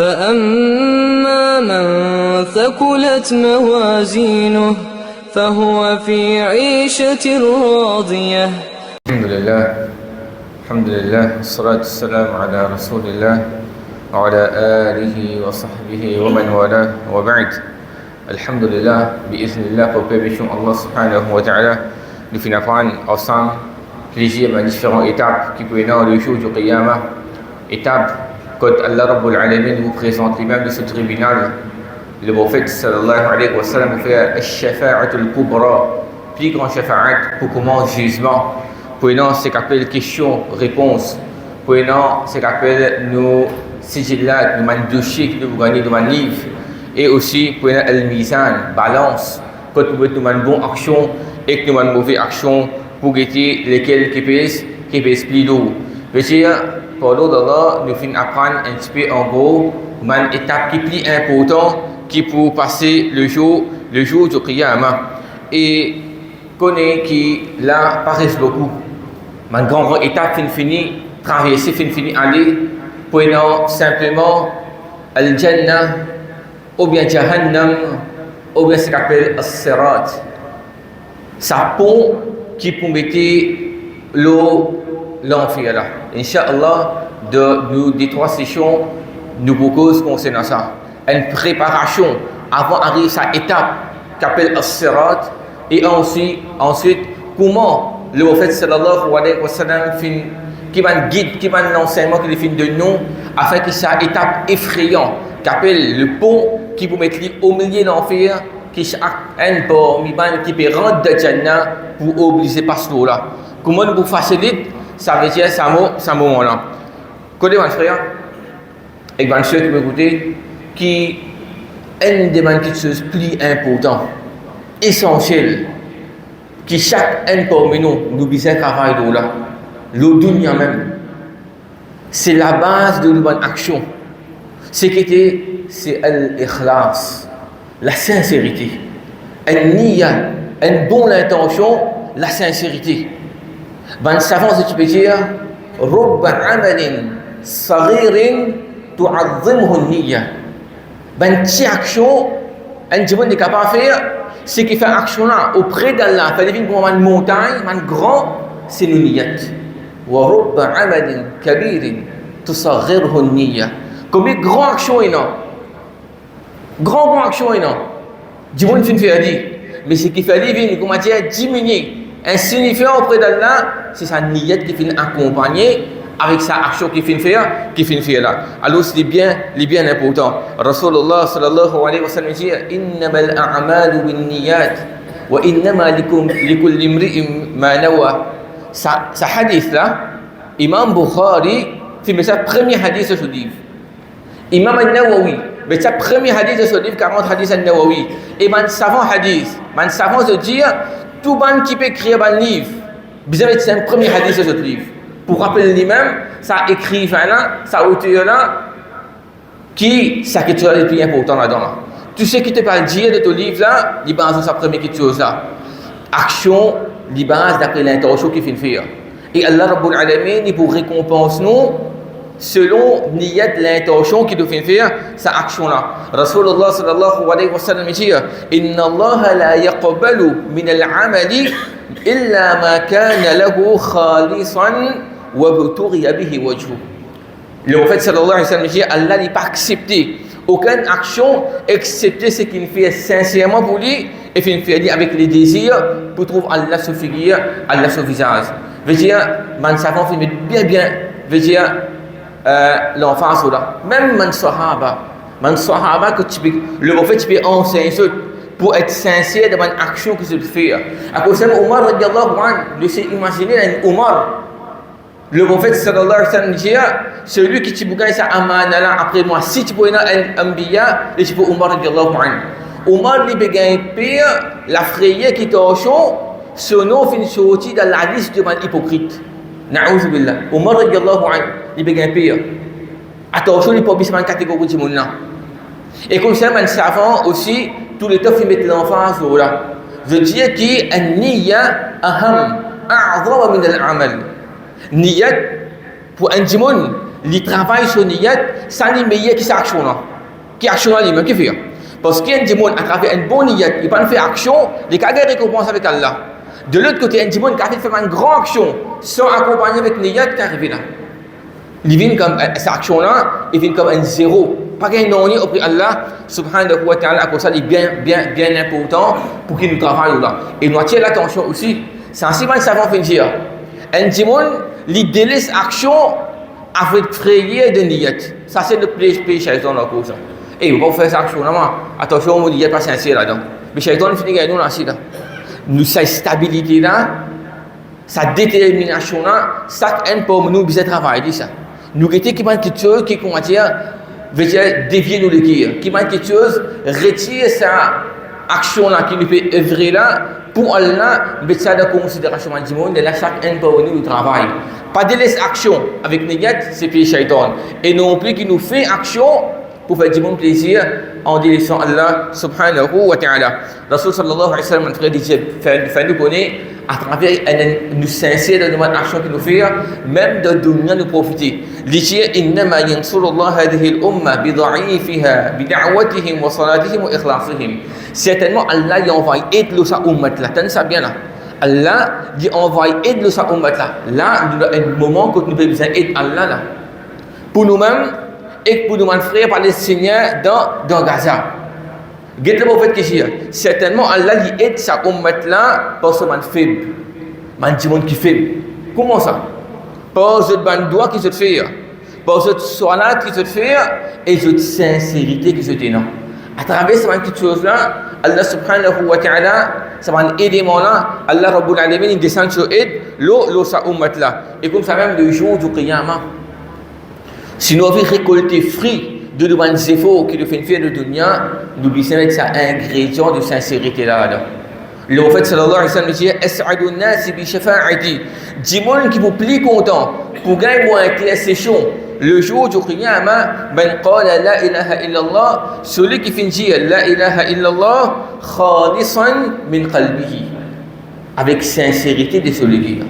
فأما من ثقلت موازينه فهو في عيشة راضية. الحمد لله والصلاة والسلام على رسول الله وعلى آله وصحبه ومن والاه وبعد. Alhamdulillah, bi'iznillah, pour permission Allah subhanahu wa ta'ala, nous finirons ensemble plaisir à différentes étapes qui peuvent être le jour du Qiyamah. Étape quand Allah Rabbul Alamin vous présente lui-même de ce tribunal. Le prophète sallallahu alayhi wa sallam fait al-shafa'atul kubra, plus grand shafa'at pour commencer jugement. Pour nous, c'est qu'appelle question-réponse. Pour nous, c'est qu'appelle nos sigillat, nos dossiers que nous gagnons dans le livre. Et aussi pour le mizan, balance, quand nous mettons une bonne action et que nous avons une mauvaise action pour guetter lesquels qui pèsent plus lourd. Je veux dire, pour l'eau d'Allah, nous finissons apprendre un petit peu en gros une étape qui est plus importante qui pour passer le jour du Qiyamah. Et connaît qui là paraissent beaucoup. Une grande étape finie, traverser finie aller pour nous simplement al-Jannah ou bien Jahannam, ou bien ce qu'on appelle As-Sirat. Ça pont qui peut mettre l'enfer là. Inch'Allah, des trois sessions, nous proposons concernant ça. Une préparation avant d'arriver à cette étape qu'appelle As-Sirat, et ensuite comment le prophète sallallahu alayhi wa sallam qui va guide, qui va l'enseignement qu'il fait de nous, afin que cette étape effrayante qu'appelle le pont qui vous mettre au milieu de l'enfer, qui chaque un qui peut rentrer de Jannah pour obliger par ce là. Comment vous facilite, ça veut dire ça moment-là. Côté mon frère, et mon frère qui m'écoute, qui est une des choses plus importantes, essentielles, qui chaque un parmi nous besoin de travail de là, le dunya même, c'est la base de notre action. C'est l'ikhlas, la sincérité. Une niya, une bonne intention, la sincérité. Ben savant ce que tu peux dire, رب عمل صغير تعظمه النية. Ben petite action, un diamant est capable de faire, ce qui fait action là auprès d'Allah, fait deviner comme une montagne, un grand, c'est le niyat. ورب عمل كبير تصغره النية. Combien de grandes actions il y a? Grande action il y a. Du monde fin fait dire. Mais ce qui fait dire, comment dire, diminuer, insignifiant auprès d'Allah, c'est sa niyat qui finit accompagner avec sa action qui finit faire là. Alors c'est bien important. Rasulullah sallallahu alayhi wa sallam dit innamal a'malu bin niyat wa innama likulli imri'in ma nawa. Ça hadith là, Imam Bukhari fait ça premier hadith de ce livre. Imam al-Nawawi, mais c'est le premier hadith de ce livre, 40 hadiths al-Nawawi. Et man savant se dire, tout le monde qui peut écrire un livre, c'est le premier hadith de ce livre. Pour rappeler lui-même, ça écrivain là, ça auteur là, qui, ça qui est le plus important là-dedans. Tout ce qui te parle dire de ton livre là, il base sur sa première chose là. Action, il base d'après l'intention qu'il fait faire. Et Allah Rabbul Alamin, il pour récompense nous, selon niyat, l'intention qu'il doit faire sa action là. Rasulullah sallallahu alayhi wa sallam dit inna Allah la yaqbalu min al-amali illa ma kana lahu khalisan wa butughiya bihi wajhu. Le prophète sallallahu alayhi wa sallam dit Allah n'a pas accepté aucune action excepté ce qu'il fait sincèrement pour lui et qu'il fait avec les désirs pour trouver Allah sous figure, Allah sous visage. Veut dire man savant fait bien veut dire l'enfance là, même man sahaba que le prophète tu peux enseigner pour être sincère dans une action que tu fais. À cause de Omar radiyallahu anhu, laissez imaginer un Omar, le prophète sallallahu alayhi wa sallam dit celui qui tu peux gagner sa amana là après moi, si tu peux être un anbiya, et tu peux Omar radiyallahu anhu. Omar lui peut gagner pire la frayeur qui t'enchant, ce nom finit sorti dans la liste de hypocrite. Na'ouz billah. Omar radiyallahu anhu, il peut gagner pire. Attention, il peut pas une catégorie de monde là. Et comme ça, un savant aussi, tous les temps, il met l'emphase là. Je dis que النية أهم أعظم من العمل. Niyat pour un dimon, il travaille sur niyat, ça n'est meilleur que sa action là. Qui action là lui-même qui fait. Parce qu'il y a des gens à travers une bonne niyat, il pas fait action, il a des récompenses avec Allah. De l'autre côté, il y a des gens qui a fait une grande action sans accompagner avec niyat qui arrive là. Il vient comme cette action là, il vient comme un zéro. Pas qu'un non auprès d'Allah subhanahu wa ta'ala, à cause ça, il est bien important pour qu'il nous travaille là. Et nous attirons l'attention aussi, c'est ainsi que nous savons dire. Un démon, il délaisse action avec frayeur de niyat. Ça, c'est le péché shaitan là, cause ça. Et il ne faut pas faire cette action là, attention, on ne dit pas sincère là-dedans. Mais shaitan, il finit gagner nous là, nous, sa stabilité là, sa détermination là, ça, un pour nous, besoin de travailler ça. Nous, qui m'a quelque chose qui, comment dire, veut dire dévier nous le dire, qui m'a quelque chose, retire sa action là, qui nous fait œuvrer là, pour Allah, mettre ça dans considération du monde, et là, chacun pour nous le travail. Pas de laisser action avec négat, c'est péché shaitan. Et non plus qui nous fait action pour faire du bon plaisir en délaissant Allah subhanahu wa ta'ala. Rasul sallallahu alayhi wa sallam fait nous connaître à travers nous sincère de notre action qui nous fait, même de dunya nous profiter. L'idée innama yansurullah hadhihi al-umma bi dha'ifiha bi da'watihim wa salatihim wa ikhlasihim. Certainement Allah il envoie aider sa ummat là, t'as ça bien là. Allah il envoie aider sa ummat là. Là, nous avons un moment que nous avons besoin d'aider Allah là. Pour nous-mêmes et pour nos frères palestiniens dans Gaza. Qu'est-ce que le prophète qui dit? Certainement Allah il aide sa ummat là par ce man faible. Man dit monde qui faible. Comment ça? Par ce doigt qui se fait, par ce salat qui se fait et cette sincérité qui se tient. À travers ces petites choses-là, Allah subhanahu wa ta'ala, ça va aider mon là, Allah Rabbul Alamin, il descend sur aide, l'eau sa ummat là. Et comme ça même le jour du Qiyamah. Si nous avons récolté fruit de nos efforts qui nous fait faire de dunya, nous devons mettre ça ingrédient de sincérité là. Le prophète sallallahu alayhi wa sallam dit As'adun nas bi shafa'ati. Dis-moi qui vous plie content pour gagner mon intercession le jour du Qiyamah, man qala la ilaha illallah, celui qui finit la ilaha illallah khalisan min qalbihi, avec sincérité de celui qui.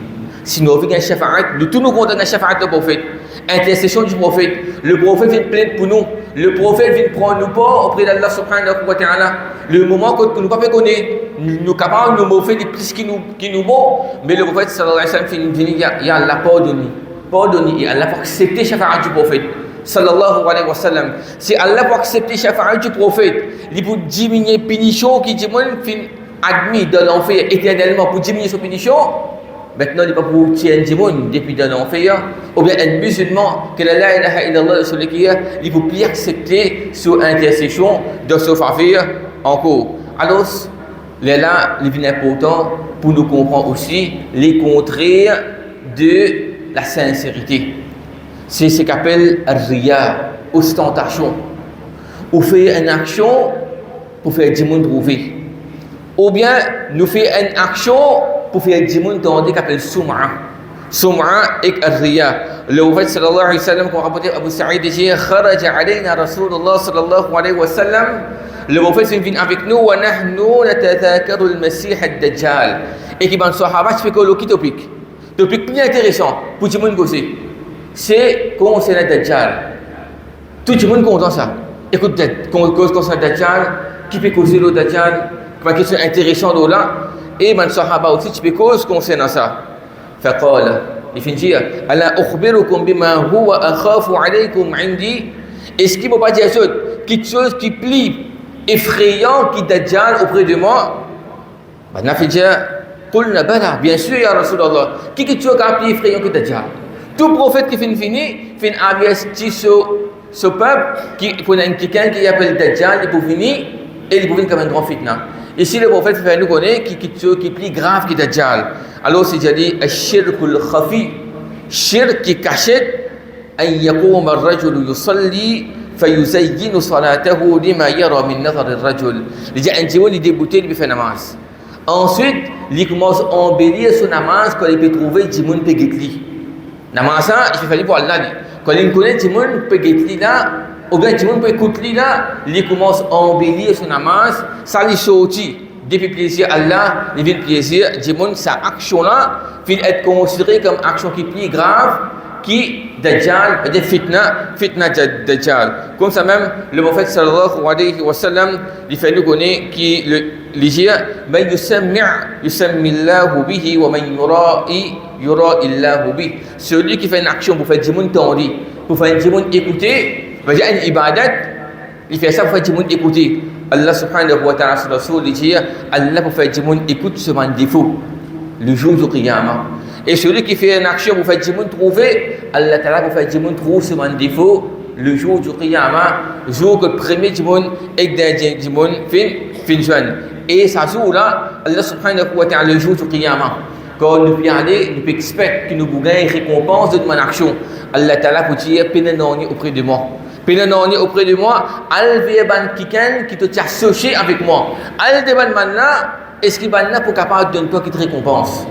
Si nous avons un shafa'at, nous tous nous comptons un shafa'at du prophète, intercession du prophète. Le prophète vient plaindre pour nous. Le prophète vient prendre nous pas auprès d'Allah subhanahu wa ta'ala. Le moment que nous ne pouvons pas connaître, nous capables de nous faire des plus qui nous bon. Mais le prophète sallallahu alayhi wa sallam finit ya Allah pardonne. Et Allah pour accepter shafa'at du prophète sallallahu alayhi wa sallam. C'est Allah pour accepter shafa'at du prophète. Il pour diminuer punition qui dit moi admis dans l'enfer éternellement pour diminuer son punition. Maintenant, il n'est pas pour tirer un monde depuis dans l'enfer, ou bien un musulman que la ilaha illallah sur lequel il faut plus accepter sur intercession de ce faveur encore. Alors, là, il est important pour nous comprendre aussi les contraires de la sincérité. C'est ce qu'on appelle riya, ostentation. Ou faire une action pour faire du monde trouver. Ou bien nous faire une action pour faire du monde dans ce qu'on appelle Sum'a. Sum'a et Riya. Le prophète sallallahu alayhi wa sallam, qu'on rapporte Abu Sa'id, dit Kharaja alayna Rasulullah sallallahu alayhi wa sallam. Le prophète vient avec nous, wa nahnu natadhakaru al-Masih ad-Dajjal. Et qui ban sahaba, tu fais que le topic. Topic plus intéressant pour tout le monde gosser. C'est concernant Dajjal. Tout le monde comprend ça. Écoute, concernant Dajjal, qui peut causer le Dajjal, une question intéressante là. Et man sahaba aussi tu peux cause concernant ça. فقال il finit ala ukhbirukum bima huwa akhafu alaykum indi. Est-ce qu'il ne peut pas dire quelque chose qui plie effrayant qui dajjal auprès de moi? Ben na finit qulna bala, bien sûr ya Rasulullah. Qui quelque chose qui plie effrayant qui dajjal? Tout prophète qui fin avertir ce peuple qui pour quelqu'un qui appelle dajjal, il peut venir et il peut venir comme un grand fitna. Ici, le prophète fait nous connaître qui est plus grave que Dajjal. Alors, c'est déjà dit, Shirkul Khafi, shirk qui cachette, an yaqum ar-rajul yusalli, fayuzayyinu salatahu lima yara min nazar ar-rajul. Il dit, un dieu, il débute, il fait namaz. Ensuite, il commence à embellir son namaz quand il peut trouver du monde peut guetli. Namaz, il fait pour Allah. Quand il connaît du monde peut guetli là, ou bien tout le monde peut écouter là, il commence à embellir son namaz, ça lui sortit. Depuis plaisir Allah, il vient plaisir, du monde, sa action là, va être considérée comme action qui est plus grave qui Dajjal, c'est fitna Dajjal. Comme ça même, le prophète sallallahu alayhi wa sallam, il fait nous connaître qui le dire, mais yusammillahu bihi wa man yura illahu bihi. Celui qui fait une action pour faire du monde tendre, pour faire du monde écouter, va dire une ibadat, il fait ça pour faire du monde écouter. Allah subhanahu wa ta'ala sur Rasul, il dit, Allah pour faire du monde écoute ce défaut, le jour du Qiyamah. Et celui qui fait une action pour faire du monde trouver, Allah Ta'ala pour faire du monde trouve ce défaut le jour du Qiyamah, le jour que le premier du monde et le dernier du monde fin jeune. Et ça jour là, Allah subhanahu wa ta'ala le jour du Qiyamah. Quand nous pouvons aller, nous pouvons expecter que nous pouvons gagner récompense de notre action. Allah Ta'ala pour dire, pénanoni auprès de moi. Pénanoni auprès de moi, al-viyaban kiken qui te tient associé avec moi. Al-deban manna, est-ce qu'il va pour capable de donner toi qui te récompense?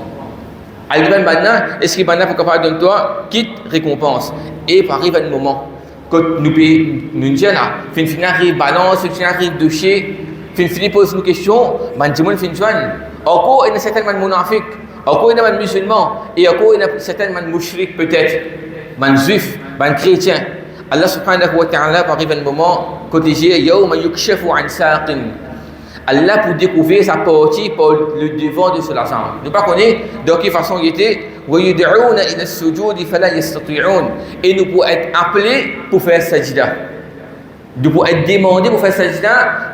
Est-ce qu'il va pour capable de donner toi qui te récompense? Et par arrive un moment que nous disons là, fin arrive balance, fin arrive dossier, fin pose une question, man dis-moi fin joindre. Encore il y a certains monafiques, encore il y a des musulmans, et encore il y a certains mouchriques peut-être, man juifs, man chrétiens. Allah subhanahu wa ta'ala par arrive un moment que tu dis yawma yukshafu an saqin. Allah pour découvrir sa partie par le devant de cela. Ne pas connaître de quelle façon il était. Et nous pouvons être appelés pour faire sajda. Nous pouvons être demandés pour faire sajda.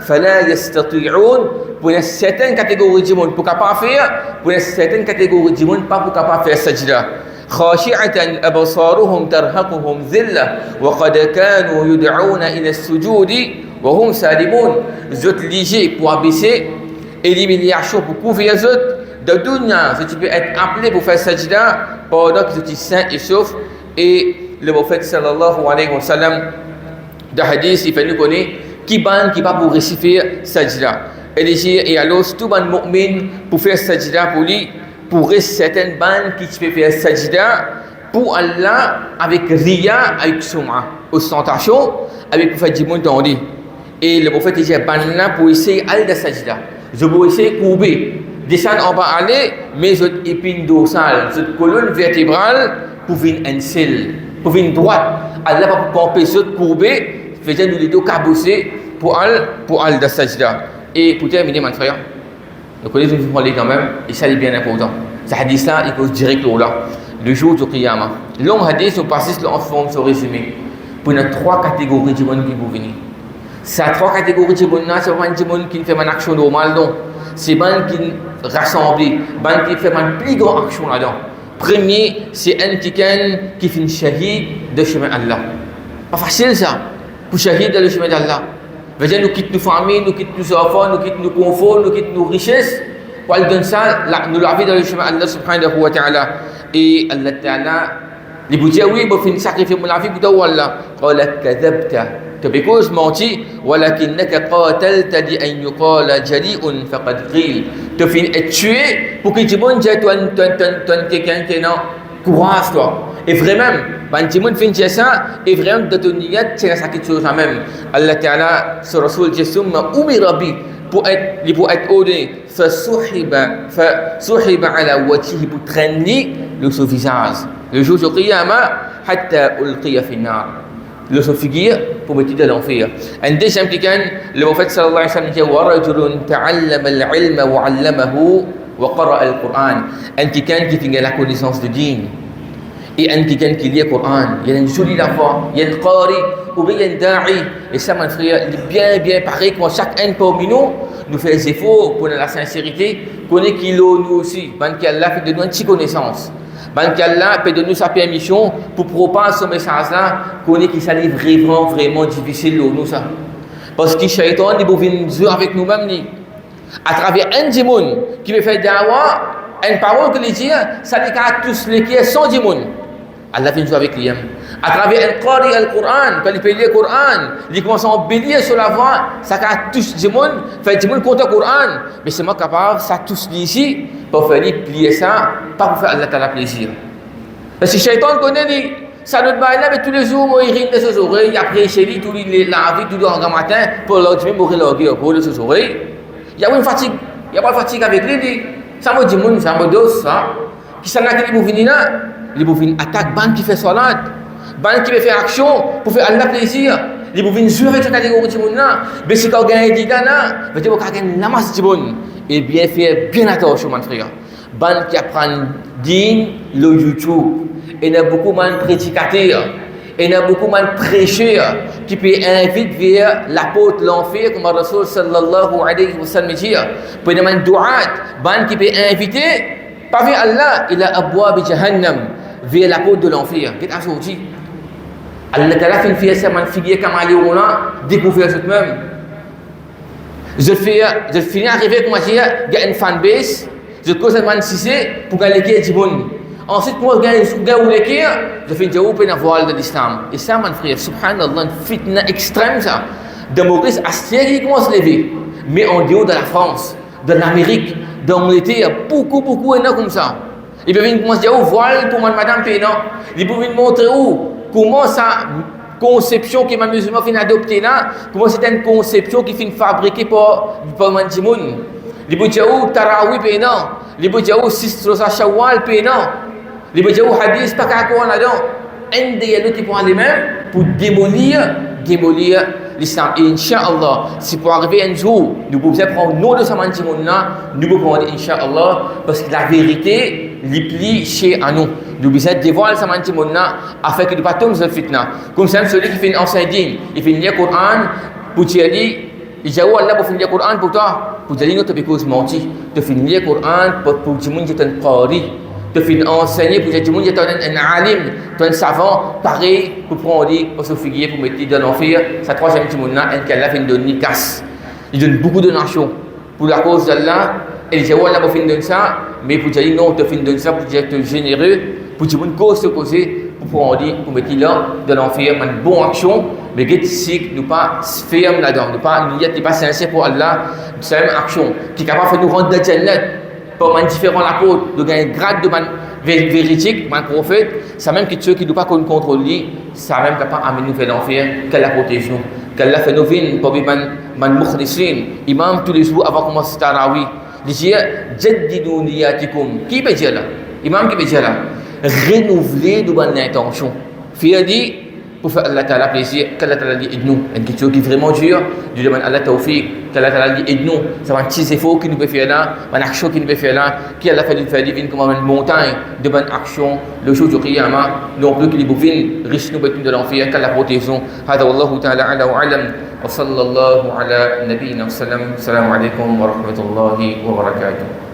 Pour une certaine catégorie de monde, pour capable faire. Pour une certaine catégorie de monde, pas pour capable faire sajda. خاشعة أبصارهم ترهقهم ذلة وقد كانوا يدعون إلى السجود وهم سالمون. Les autres légers pour abaisser et l'humiliation pour couvrir les autres. De dunya, tu peux être appelé pour faire sajda pendant que tu es sain et sauf. Et le prophète sallallahu alayhi wa sallam, de hadith, il fait nous connaître qui va pour réciter sajda. Et alors, tout le monde mu'min pour faire sajda pour lui. Pour certaines bandes qui se fait faire sajda pour Allah avec riya, avec sum'a, ostentation, avec pour faire du monde en dit. Et le prophète dit banna pour essayer al de sajda. Je vais essayer de courber, descendre en bas aller, mais votre épine dorsale, votre colonne vertébrale pour venir un sel, pour venir droite. Allah va pour camper cette courber, faisant nous les deux cabosser pour al de sajda. Et pour terminer, mon frère. Donc, les gens vont aller quand même, et ça c'est bien important. Ce hadith-là, il pose direct là, le jour du Qiyamah. Long hadith, on passe en forme de résumé. Pour les trois catégories de monde qui vont venir. Ces trois catégories de monde, c'est pas des gens qui font une action normale, non. C'est des gens qui rassemblent, des gens qui font une plus grande action là-dedans. Premier, c'est un qui fait une shahid de chemin Allah. Pas facile ça, pour shahid dans le chemin d'Allah. Veja nous quittons nos familles, nous quittons nos enfants, nous quittons nos conforts, nous quittons nos richesses. Pour aller donner ça, nous laver dans le chemin Allah subhanahu wa ta'ala. Et Allah ta'ala, il vous dit oui, il faut une sacrifice pour la vie, pour Allah. قال كذبت. Tu peux cause menti, ولكنك قاتلت لأن يقال جريء فقد قيل. Tu finis être tué pour que tu montes quelqu'un qui est dans courage toi. Et vraiment, quand tu montes finir ça, et vraiment de ton niyat, c'est ça qui te chose même. Allah Ta'ala, ce Rasul dit summa umira bi pour être ordonné, fasuhiba ala wajhihi pour traîner le son visage. Le jour du Qiyamah, hatta ulqiya fi nar. Le son figure pour mettre dans l'enfer. Un deuxième quelqu'un, le prophète sallallahu alayhi wa sallam dit wa rajulun ta'allama al-ilma wa 'allamahu wa qara'a al-Qur'an. Un quelqu'un qui fait la connaissance de din. Et un quelqu'un qui lit le Coran, il y a une jolie la voix, il y a un qari, ou bien il y a un da'i. Et ça, mon frère, il est bien pareil que chacun parmi nous fait des efforts pour la sincérité, connaît qu'il nous aussi. Ben qu'Allah fait de nous une petite connaissance. Ben qu'Allah fait de nous sa permission pour propager ce message-là, connaît qu'il s'allait vraiment difficile pour nous ça. Parce que le shaitan, il veut venir jouer avec nous-mêmes. À travers un démon qui veut faire dawa, une parole que les dit, ça dit qu'à tous les qui sont sans démon. Allah vient jouer avec lui. À travers un qari al-Qur'an, quand il peut lire le Qur'an, il commence à embellir sur la voix, ça a tous les gens, fait des gens contre le Qur'an. Mais c'est moi capable, ça tous ici, pour faire plier ça, pas pour faire Allah Ta'ala plaisir. Parce que le shaitan connaît lui, ça nous baille là, mais tous les jours, il rime de ses oreilles, après chez lui, tous les laver, tout le matin, pour l'autre, mourir l'orgueil au de ses oreilles. Il y a une fatigue, il n'y a pas de fatigue avec lui, ça me dit, ça me dose, ça, qui s'en a qui pour venir là. les bouvines attaquent, ban qui fait salat, ban qui veut faire action pour faire Allah plaisir. Les bouvines jouent avec la catégorie de monde là, mais si quand gagne dit là, veut dire qu'on gagne la masse de monde. Et bien faire bien attention mon frère. Ban qui apprend din le YouTube, et il y a beaucoup de prédicateurs, et il y a beaucoup de prêcheurs qui peut inviter vers la porte de l'enfer comme Rasul sallallahu alayhi wa sallam dit. Pour des du'at, ban qui peut inviter pas vers Allah, il a abwab jahannam vers la porte de l'enfer. Qu'est-ce que ça dit? Allah Ta'ala fait ça man figure comme aller on a découvert tout même. Je finis arriver comme dire, il y a une fanbase, je cause man cissé pour gagner qui bon. Ensuite pour gagner ou les qui, je finis de ouvrir la voile de l'islam. Et ça mon frère, subhanallah, une fitna extrême ça. Démocratie astérie commence à se lever, mais en dehors de la France, de l'Amérique, d'Angleterre, il y a beaucoup comme ça. Ils peuvent commencer à dire voile pour madame Pénan. Ils peuvent montrer où comment ça conception que les musulmans viennent adopter là, comment c'est une conception qui finit fabriquée par Mandimoun. Les Boudjaou Tarawi Pénan, les Boudjaou Sistrosa Shawwal Pénan, les Boudjaou Hadith Pakakouan là-dedans. Un des qui vont aller même pour démolir l'islam. Et Inch'Allah, si pour arriver un jour, nous pouvons prendre le nom de ce Mandimoun là, nous pouvons prendre Inch'Allah, parce que la vérité, les plis chez à nous. Nous devons dévoiler ce Mandimoun là, afin que nous ne pas tomber dans le fitna. Comme ça, celui qui fait une enseigne digne, il fait lire le Coran, pour dire, il dit, Allah pour finir le Coran pour toi, pour dire, nous te pécose menti, de finir le Coran pour dire, nous sommes un qari. De finir enseigner pour dire que tu es un alim, tu es un savant, pareil, pour prendre pour se figuer, pour mettre dans l'enfer. Sa troisième timona, elle fait une donne casse. Il donne beaucoup de nations pour la cause d'Allah. Et il dit, Allah va finir de ça, mais pour dire non, tu finis de ça, pour dire que tu es généreux, pour dire une cause se causer, pour prendre, pour mettre là dans l'enfer, une bonne action, mais que si nous pas ferme là-dedans, nous pas sincère pour Allah, c'est une action qui est capable de nous rendre de Jannat. Pour un différent apôtre, de gagner grade de véridique, un prophète, ça même que ceux qui ne doivent pas contrôler, ça même capable d'amener nous faire l'enfer, qu'elle la protège nous, qu'elle la fait nous vivre pour vivre man mukhlisin, imam tous les jours avant de commencer Tarawi, il dit jaddidu niyatikum, qui peut dire là, imam qui peut dire là, renouveler de bonnes intentions, faire dit pour faire Allah Ta'ala plaisir, qu'Allah Ta'ala dit aide-nous, une question qui est vraiment dure, je demande Allah Tawfiq, qu'Allah Ta'ala dit aide-nous, c'est un petit effort qui nous peut faire là, une action qui nous peut faire là, qui Allah fait faire divine comme une montagne de bonnes actions, le jour du Qiyamah, non plus que les bovines riches nous de l'enfer, qu'Allah protégeons. Hada wallahu ta'ala ala wa alam, wa sallallahu ala nabiyyina wa sallam, salam alaikum wa rahmatullahi wa barakatuh.